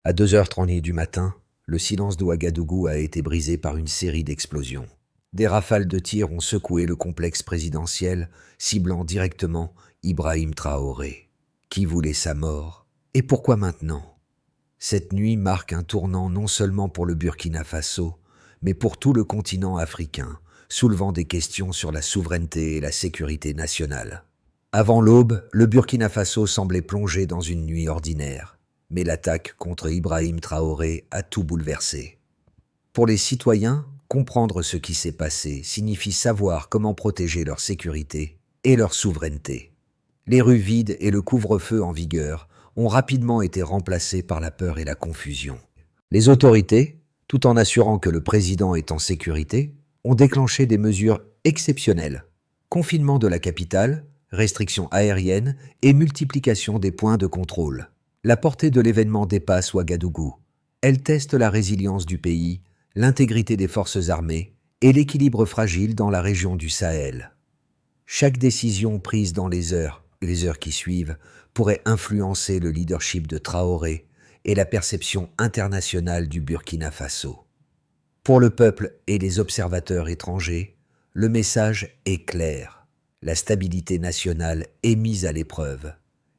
À 2h30 du matin, le silence de Ouagadougou a été brisé par une série d'explosions. Des rafales de tirs ont secoué le complexe présidentiel, ciblant directement Ibrahim Traoré. Qui voulait sa mort? Et pourquoi maintenant? Cette nuit marque un tournant non seulement pour le Burkina Faso, mais pour tout le continent africain, soulevant des questions sur la souveraineté et la sécurité nationale. Avant l'aube, le Burkina Faso semblait plongé dans une nuit ordinaire, mais l'attaque contre Ibrahim Traoré a tout bouleversé. Pour les citoyens, comprendre ce qui s'est passé signifie savoir comment protéger leur sécurité et leur souveraineté. Les rues vides et le couvre-feu en vigueur ont rapidement été remplacés par la peur et la confusion. Les autorités, tout en assurant que le président est en sécurité, ont déclenché des mesures exceptionnelles. Confinement de la capitale, restrictions aériennes et multiplication des points de contrôle. La portée de l'événement dépasse Ouagadougou. Elle teste la résilience du pays, l'intégrité des forces armées et l'équilibre fragile dans la région du Sahel. Chaque décision prise dans les heures qui suivent, pourrait influencer le leadership de Traoré et la perception internationale du Burkina Faso. Pour le peuple et les observateurs étrangers, le message est clair. La stabilité nationale est mise à l'épreuve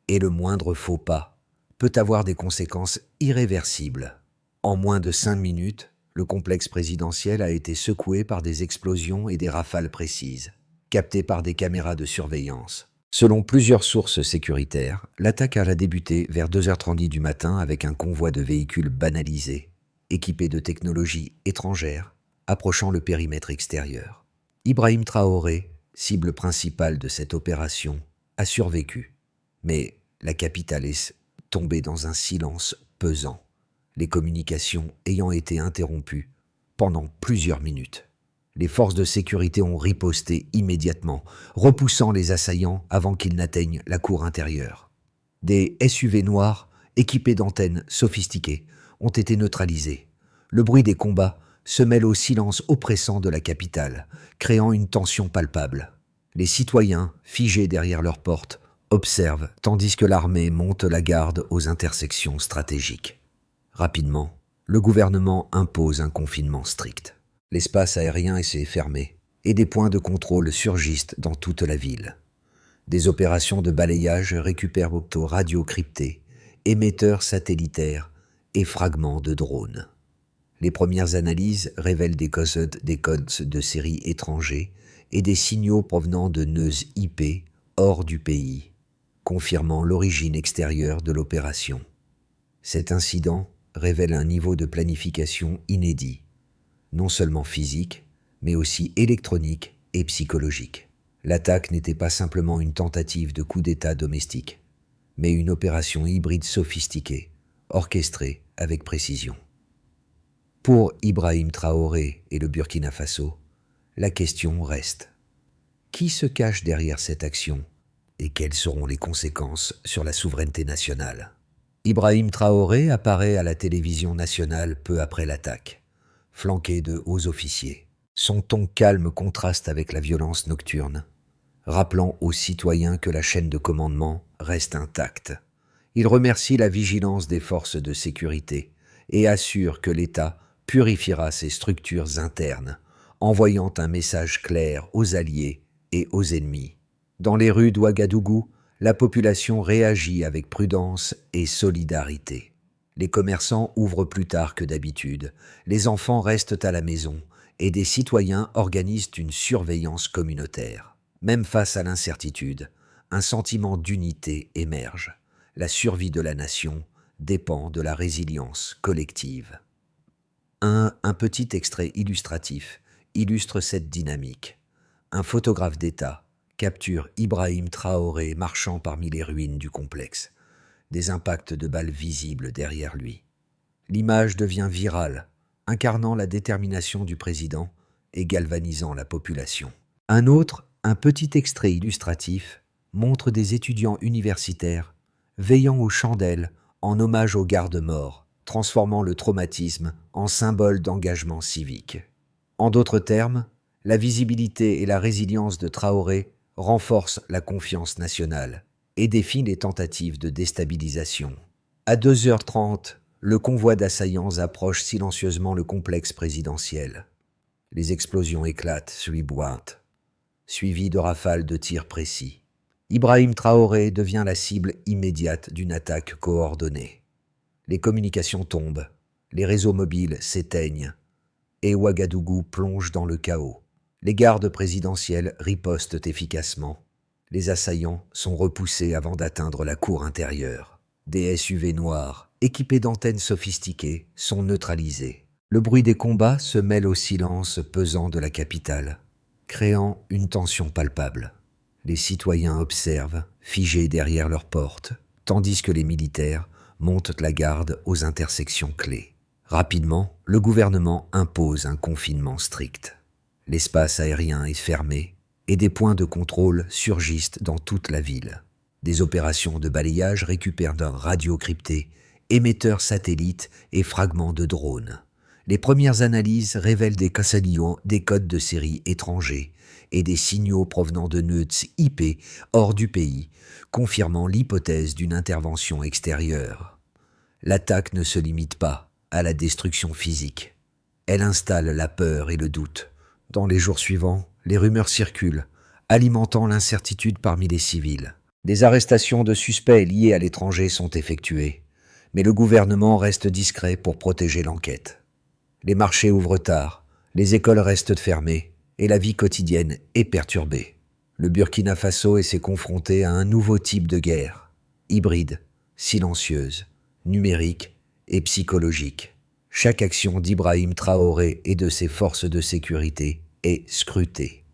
et le moindre faux pas peut avoir des conséquences irréversibles. En moins de 5 minutes, le complexe présidentiel a été secoué par des explosions et des rafales précises, captées par des caméras de surveillance. Selon plusieurs sources sécuritaires, l'attaque a débuté vers 2h30 du matin avec un convoi de véhicules banalisés, équipés de technologies étrangères, approchant le périmètre extérieur. Ibrahim Traoré, cible principale de cette opération, a survécu. Mais la capitale est tombée dans un silence pesant, les communications ayant été interrompues pendant plusieurs minutes. Les forces de sécurité ont riposté immédiatement, repoussant les assaillants avant qu'ils n'atteignent la cour intérieure. Des SUV noirs, équipés d'antennes sophistiquées, ont été neutralisés. Le bruit des combats se mêle au silence oppressant de la capitale, créant une tension palpable. Les citoyens, figés derrière leurs portes, observent tandis que l'armée monte la garde aux intersections stratégiques. Rapidement, le gouvernement impose un confinement strict. L'espace aérien s'est fermé et des points de contrôle surgissent dans toute la ville. Des opérations de balayage récupèrent radio cryptés, émetteurs satellitaires et fragments de drones. Les premières analyses révèlent des codes de série étrangers et des signaux provenant de nœuds IP hors du pays, confirmant l'origine extérieure de l'opération. Cet incident révèle un niveau de planification inédit, non seulement physique, mais aussi électronique et psychologique. L'attaque n'était pas simplement une tentative de coup d'État domestique, mais une opération hybride sophistiquée, orchestrée avec précision. Pour Ibrahim Traoré et le Burkina Faso, la question reste: qui se cache derrière cette action et quelles seront les conséquences sur la souveraineté nationale? Ibrahim Traoré apparaît à la télévision nationale peu après l'attaque, flanqué de hauts officiers. Son ton calme contraste avec la violence nocturne, rappelant aux citoyens que la chaîne de commandement reste intacte. Il remercie la vigilance des forces de sécurité et assure que l'État purifiera ses structures internes, envoyant un message clair aux alliés et aux ennemis. Dans les rues d'Ouagadougou, la population réagit avec prudence et solidarité. Les commerçants ouvrent plus tard que d'habitude, les enfants restent à la maison et des citoyens organisent une surveillance communautaire. Même face à l'incertitude, un sentiment d'unité émerge. La survie de la nation dépend de la résilience collective. Un petit extrait illustratif illustre cette dynamique. Un photographe d'État capture Ibrahim Traoré marchant parmi les ruines du complexe. Des impacts de balles visibles derrière lui. L'image devient virale, incarnant la détermination du président et galvanisant la population. Un petit extrait illustratif, montre des étudiants universitaires veillant aux chandelles en hommage aux gardes-morts, transformant le traumatisme en symbole d'engagement civique. En d'autres termes, la visibilité et la résilience de Traoré renforcent la confiance nationale et défient les tentatives de déstabilisation. À 2h30, le convoi d'assaillants approche silencieusement le complexe présidentiel. Les explosions éclatent sur Ibouat, suivies de rafales de tirs précis. Ibrahim Traoré devient la cible immédiate d'une attaque coordonnée. Les communications tombent, les réseaux mobiles s'éteignent, et Ouagadougou plonge dans le chaos. Les gardes présidentielles ripostent efficacement. Les assaillants sont repoussés avant d'atteindre la cour intérieure. Des SUV noirs, équipés d'antennes sophistiquées, sont neutralisés. Le bruit des combats se mêle au silence pesant de la capitale, créant une tension palpable. Les citoyens observent, figés derrière leurs portes, tandis que les militaires montent la garde aux intersections clés. Rapidement, le gouvernement impose un confinement strict. L'espace aérien est fermé et des points de contrôle surgissent dans toute la ville. Des opérations de balayage récupèrent d'un radio crypté, émetteurs satellites et fragments de drones. Les premières analyses révèlent des cassadions, des codes de série étrangers et des signaux provenant de nœuds IP hors du pays, confirmant l'hypothèse d'une intervention extérieure. L'attaque ne se limite pas à la destruction physique. Elle installe la peur et le doute. Dans les jours suivants, les rumeurs circulent, alimentant l'incertitude parmi les civils. Des arrestations de suspects liés à l'étranger sont effectuées, mais le gouvernement reste discret pour protéger l'enquête. Les marchés ouvrent tard, les écoles restent fermées et la vie quotidienne est perturbée. Le Burkina Faso s'est confronté à un nouveau type de guerre, hybride, silencieuse, numérique et psychologique. Chaque action d'Ibrahim Traoré et de ses forces de sécurité est scrutée.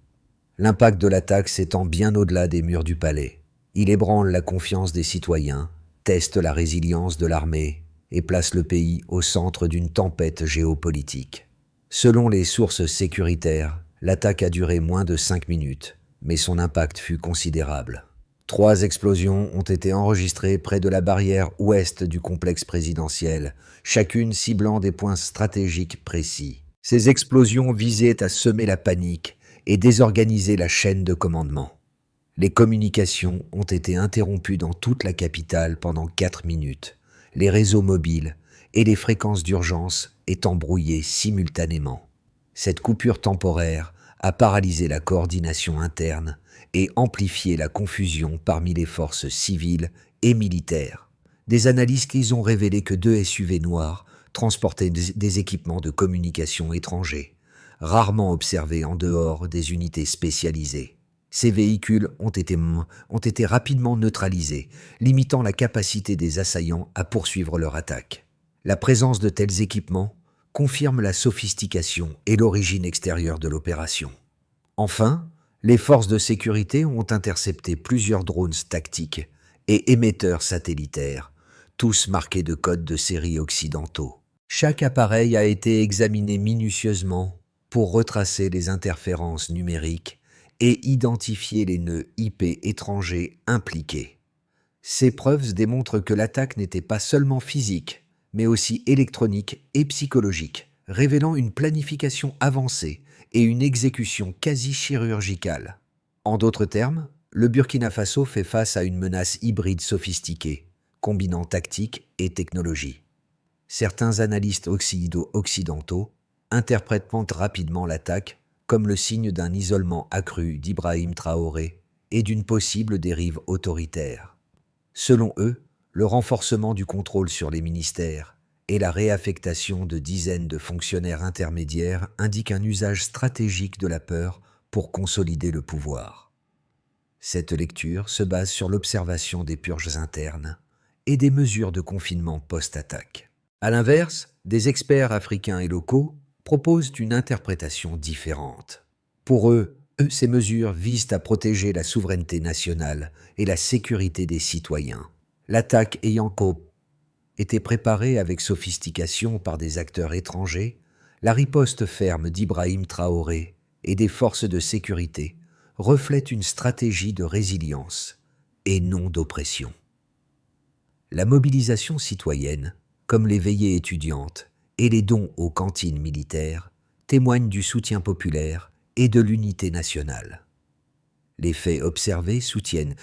L'impact de l'attaque s'étend bien au-delà des murs du palais. Il ébranle la confiance des citoyens, teste la résilience de l'armée et place le pays au centre d'une tempête géopolitique. Selon les sources sécuritaires, l'attaque a duré moins de 5 minutes, mais son impact fut considérable. 3 explosions ont été enregistrées près de la barrière ouest du complexe présidentiel, chacune ciblant des points stratégiques précis. Ces explosions visaient à semer la panique et désorganiser la chaîne de commandement. Les communications ont été interrompues dans toute la capitale pendant 4 minutes, les réseaux mobiles et les fréquences d'urgence étant brouillés simultanément. Cette coupure temporaire a paralysé la coordination interne et amplifié la confusion parmi les forces civiles et militaires. Des analyses qui ont révélé que 2 SUV noirs transportaient des équipements de communication étrangers, rarement observés en dehors des unités spécialisées. Ces véhicules ont été rapidement neutralisés, limitant la capacité des assaillants à poursuivre leur attaque. La présence de tels équipements confirme la sophistication et l'origine extérieure de l'opération. Enfin, les forces de sécurité ont intercepté plusieurs drones tactiques et émetteurs satellitaires, tous marqués de codes de série occidentaux. Chaque appareil a été examiné minutieusement pour retracer les interférences numériques et identifier les nœuds IP étrangers impliqués. Ces preuves démontrent que l'attaque n'était pas seulement physique, mais aussi électronique et psychologique, révélant une planification avancée et une exécution quasi chirurgicale. En d'autres termes, le Burkina Faso fait face à une menace hybride sophistiquée, combinant tactique et technologie. Certains analystes occidentaux interprètent rapidement l'attaque comme le signe d'un isolement accru d'Ibrahim Traoré et d'une possible dérive autoritaire. Selon eux, le renforcement du contrôle sur les ministères et la réaffectation de dizaines de fonctionnaires intermédiaires indiquent un usage stratégique de la peur pour consolider le pouvoir. Cette lecture se base sur l'observation des purges internes et des mesures de confinement post-attaque. À l'inverse, des experts africains et locaux proposent une interprétation différente. Pour eux, ces mesures visent à protéger la souveraineté nationale et la sécurité des citoyens. L'attaque ayant été préparée avec sophistication par des acteurs étrangers, la riposte ferme d'Ibrahim Traoré et des forces de sécurité reflète une stratégie de résilience et non d'oppression. La mobilisation citoyenne, comme les veillées étudiantes et les dons aux cantines militaires, témoignent du soutien populaire et de l'unité nationale. Les faits observés soutiennent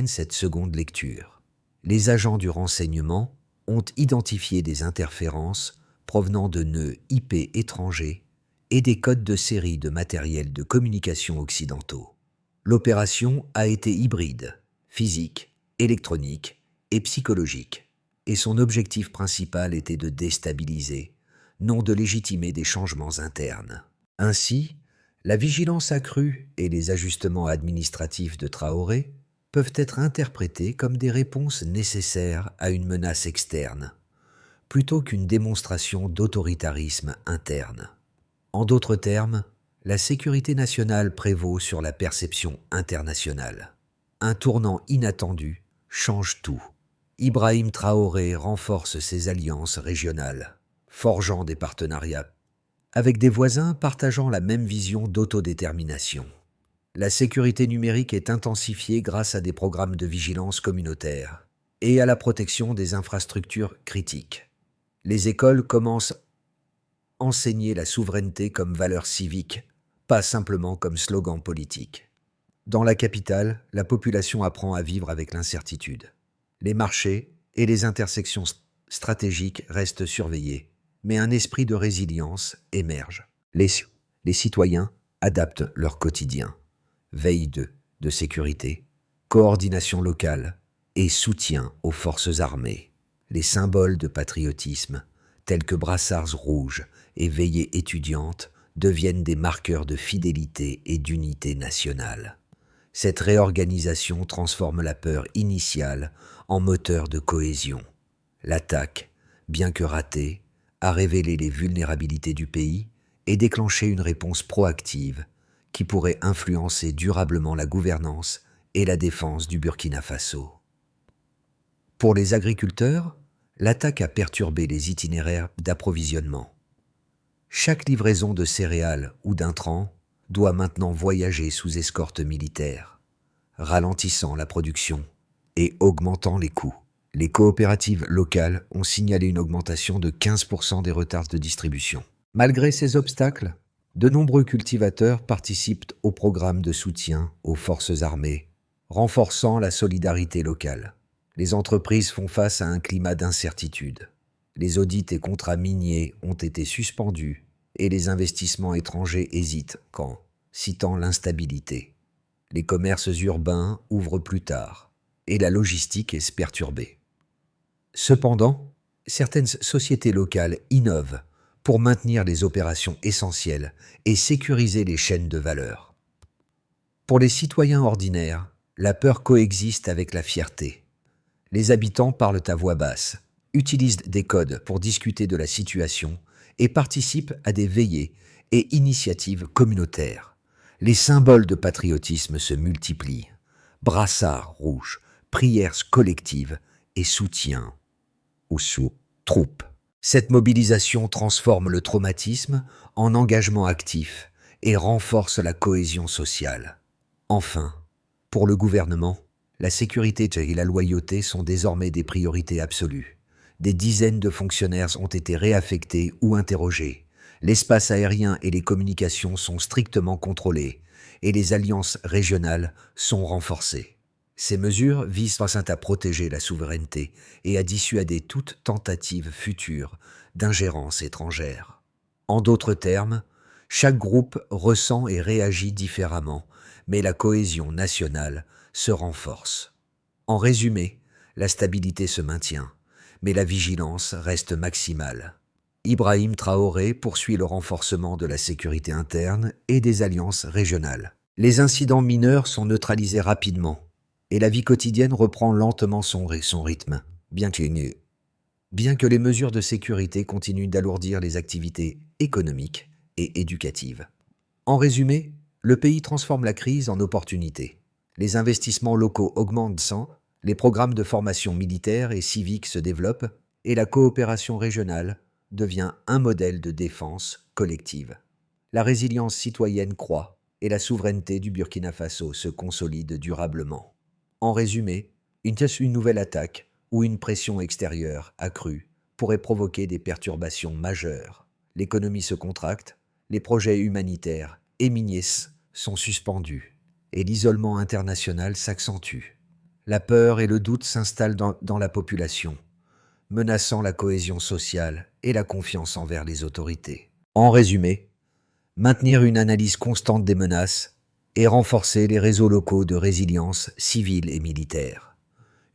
cette seconde lecture. Les agents du renseignement ont identifié des interférences provenant de nœuds IP étrangers et des codes de série de matériel de communication occidentaux. L'opération a été hybride, physique, électronique et psychologique, et son objectif principal était de déstabiliser, non de légitimer des changements internes. Ainsi, la vigilance accrue et les ajustements administratifs de Traoré peuvent être interprétés comme des réponses nécessaires à une menace externe, plutôt qu'une démonstration d'autoritarisme interne. En d'autres termes, la sécurité nationale prévaut sur la perception internationale. Un tournant inattendu change tout. Ibrahim Traoré renforce ses alliances régionales, forgeant des partenariats avec des voisins partageant la même vision d'autodétermination. La sécurité numérique est intensifiée grâce à des programmes de vigilance communautaire et à la protection des infrastructures critiques. Les écoles commencent à enseigner la souveraineté comme valeur civique, pas simplement comme slogan politique. Dans la capitale, la population apprend à vivre avec l'incertitude. Les marchés et les intersections stratégiques restent surveillés, mais un esprit de résilience émerge. Les citoyens adaptent leur quotidien. Veille de sécurité, coordination locale et soutien aux forces armées. Les symboles de patriotisme, tels que brassards rouges et veillées étudiantes, deviennent des marqueurs de fidélité et d'unité nationale. Cette réorganisation transforme la peur initiale en moteur de cohésion. L'attaque, bien que ratée, a révélé les vulnérabilités du pays et déclenché une réponse proactive qui pourrait influencer durablement la gouvernance et la défense du Burkina Faso. Pour les agriculteurs, l'attaque a perturbé les itinéraires d'approvisionnement. Chaque livraison de céréales ou d'intrants doit maintenant voyager sous escorte militaire, ralentissant la production et augmentant les coûts. Les coopératives locales ont signalé une augmentation de 15% des retards de distribution. Malgré ces obstacles, de nombreux cultivateurs participent au programme de soutien aux forces armées, renforçant la solidarité locale. Les entreprises font face à un climat d'incertitude. Les audits et contrats miniers ont été suspendus et les investissements étrangers hésitent citant l'instabilité. Les commerces urbains ouvrent plus tard et la logistique est perturbée. Cependant, certaines sociétés locales innovent pour maintenir les opérations essentielles et sécuriser les chaînes de valeur. Pour les citoyens ordinaires, la peur coexiste avec la fierté. Les habitants parlent à voix basse, utilisent des codes pour discuter de la situation et participent à des veillées et initiatives communautaires. Les symboles de patriotisme se multiplient. Brassards rouges, prières collectives et soutien aux troupes. Cette mobilisation transforme le traumatisme en engagement actif et renforce la cohésion sociale. Enfin, pour le gouvernement, la sécurité et la loyauté sont désormais des priorités absolues. Des dizaines de fonctionnaires ont été réaffectés ou interrogés. L'espace aérien et les communications sont strictement contrôlés et les alliances régionales sont renforcées. Ces mesures visent à protéger la souveraineté et à dissuader toute tentative future d'ingérence étrangère. En d'autres termes, chaque groupe ressent et réagit différemment, mais la cohésion nationale se renforce. En résumé, la stabilité se maintient, mais la vigilance reste maximale. Ibrahim Traoré poursuit le renforcement de la sécurité interne et des alliances régionales. Les incidents mineurs sont neutralisés rapidement et la vie quotidienne reprend lentement son rythme, bien que les mesures de sécurité continuent d'alourdir les activités économiques et éducatives. En résumé, le pays transforme la crise en opportunité. Les investissements locaux augmentent les programmes de formation militaire et civique se développent et la coopération régionale devient un modèle de défense collective. La résilience citoyenne croît et la souveraineté du Burkina Faso se consolide durablement. En résumé, une nouvelle attaque ou une pression extérieure accrue pourrait provoquer des perturbations majeures. L'économie se contracte, les projets humanitaires et miniers sont suspendus et l'isolement international s'accentue. La peur et le doute s'installent dans la population, menaçant la cohésion sociale et la confiance envers les autorités. En résumé, maintenir une analyse constante des menaces et renforcer les réseaux locaux de résilience civile et militaire.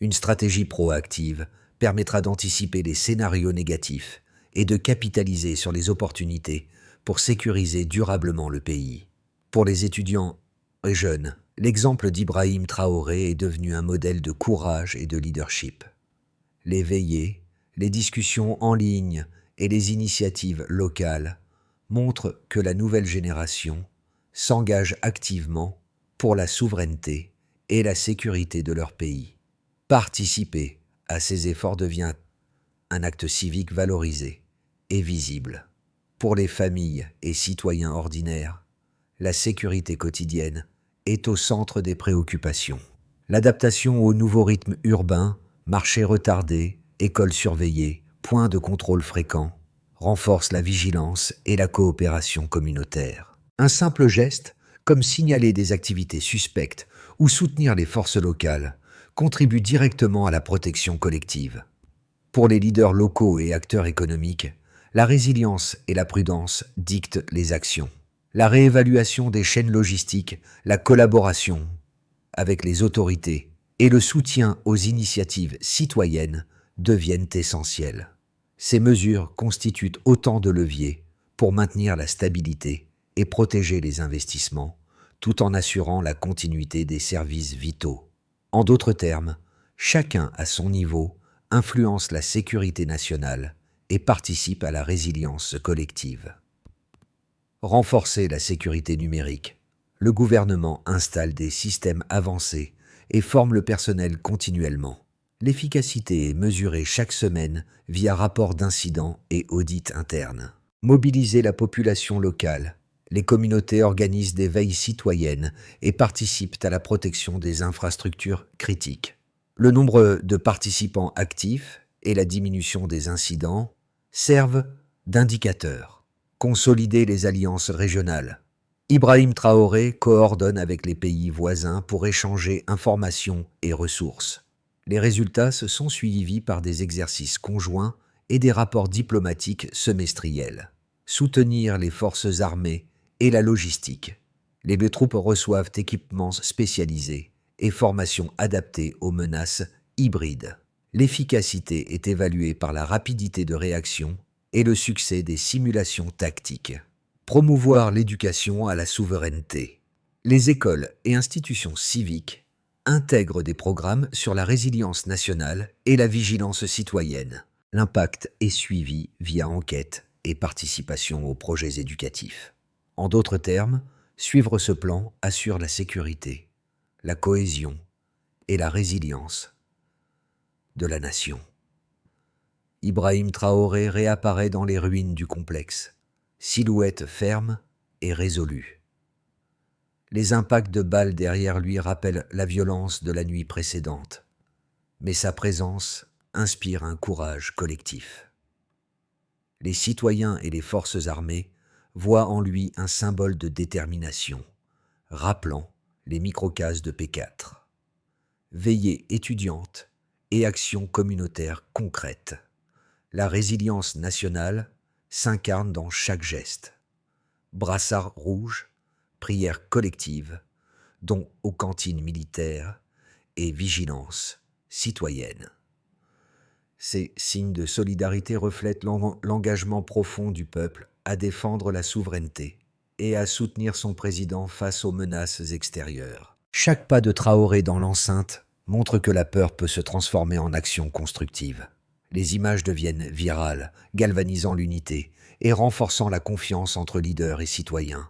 Une stratégie proactive permettra d'anticiper les scénarios négatifs et de capitaliser sur les opportunités pour sécuriser durablement le pays. Pour les étudiants et jeunes, l'exemple d'Ibrahim Traoré est devenu un modèle de courage et de leadership. Les veillées, les discussions en ligne et les initiatives locales montrent que la nouvelle génération s'engage activement pour la souveraineté et la sécurité de leur pays. Participer à ces efforts devient un acte civique valorisé et visible. Pour les familles et citoyens ordinaires, la sécurité quotidienne est au centre des préoccupations. L'adaptation aux nouveaux rythmes urbains, marchés retardés, écoles surveillées, points de contrôle fréquents, renforce la vigilance et la coopération communautaire. Un simple geste, comme signaler des activités suspectes ou soutenir les forces locales, contribue directement à la protection collective. Pour les leaders locaux et acteurs économiques, la résilience et la prudence dictent les actions. La réévaluation des chaînes logistiques, la collaboration avec les autorités et le soutien aux initiatives citoyennes deviennent essentiels. Ces mesures constituent autant de leviers pour maintenir la stabilité et protéger les investissements, tout en assurant la continuité des services vitaux. En d'autres termes, chacun à son niveau influence la sécurité nationale et participe à la résilience collective. Renforcer la sécurité numérique. Le gouvernement installe des systèmes avancés et forme le personnel continuellement. L'efficacité est mesurée chaque semaine via rapports d'incidents et audits internes. Mobiliser la population locale. Les communautés organisent des veilles citoyennes et participent à la protection des infrastructures critiques. Le nombre de participants actifs et la diminution des incidents servent d'indicateurs. Consolider les alliances régionales. Ibrahim Traoré coordonne avec les pays voisins pour échanger informations et ressources. Les résultats se sont suivis par des exercices conjoints et des rapports diplomatiques semestriels. Soutenir les forces armées et la logistique. Les troupes reçoivent équipements spécialisés et formations adaptées aux menaces hybrides. L'efficacité est évaluée par la rapidité de réaction et le succès des simulations tactiques. Promouvoir l'éducation à la souveraineté. Les écoles et institutions civiques intègrent des programmes sur la résilience nationale et la vigilance citoyenne. L'impact est suivi via enquête et participation aux projets éducatifs. En d'autres termes, suivre ce plan assure la sécurité, la cohésion et la résilience de la nation. Ibrahim Traoré réapparaît dans les ruines du complexe, silhouette ferme et résolue. Les impacts de balles derrière lui rappellent la violence de la nuit précédente, mais sa présence inspire un courage collectif. Les citoyens et les forces armées voient en lui un symbole de détermination, rappelant les microcases de P4. Veillée étudiante et action communautaire concrète. La résilience nationale s'incarne dans chaque geste. Brassard rouge, prière collective, dons aux cantines militaires et vigilance citoyenne. Ces signes de solidarité reflètent l'engagement profond du peuple à défendre la souveraineté et à soutenir son président face aux menaces extérieures. Chaque pas de Traoré dans l'enceinte montre que la peur peut se transformer en action constructive. Les images deviennent virales, galvanisant l'unité et renforçant la confiance entre leaders et citoyens.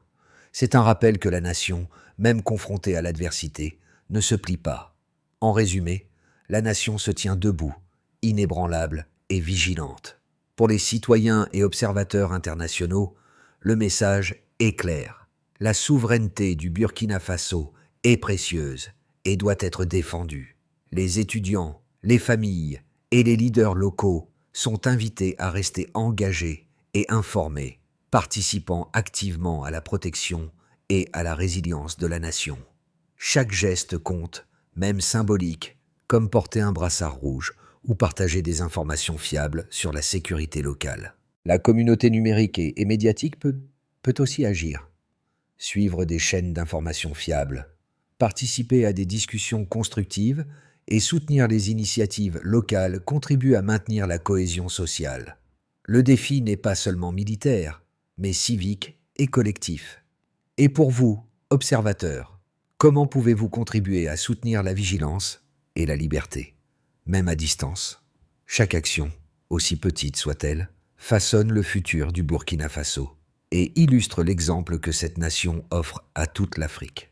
C'est un rappel que la nation, même confrontée à l'adversité, ne se plie pas. En résumé, la nation se tient debout, inébranlable et vigilante. Pour les citoyens et observateurs internationaux, le message est clair. La souveraineté du Burkina Faso est précieuse et doit être défendue. Les étudiants, les familles et les leaders locaux sont invités à rester engagés et informés, participant activement à la protection et à la résilience de la nation. Chaque geste compte, même symbolique, comme porter un brassard rouge ou partager des informations fiables sur la sécurité locale. La communauté numérique et médiatique peut aussi agir. Suivre des chaînes d'informations fiables, participer à des discussions constructives et soutenir les initiatives locales contribuent à maintenir la cohésion sociale. Le défi n'est pas seulement militaire, mais civique et collectif. Et pour vous, observateurs, comment pouvez-vous contribuer à soutenir la vigilance et la liberté, même à distance? Chaque action, aussi petite soit-elle, façonne le futur du Burkina Faso et illustre l'exemple que cette nation offre à toute l'Afrique.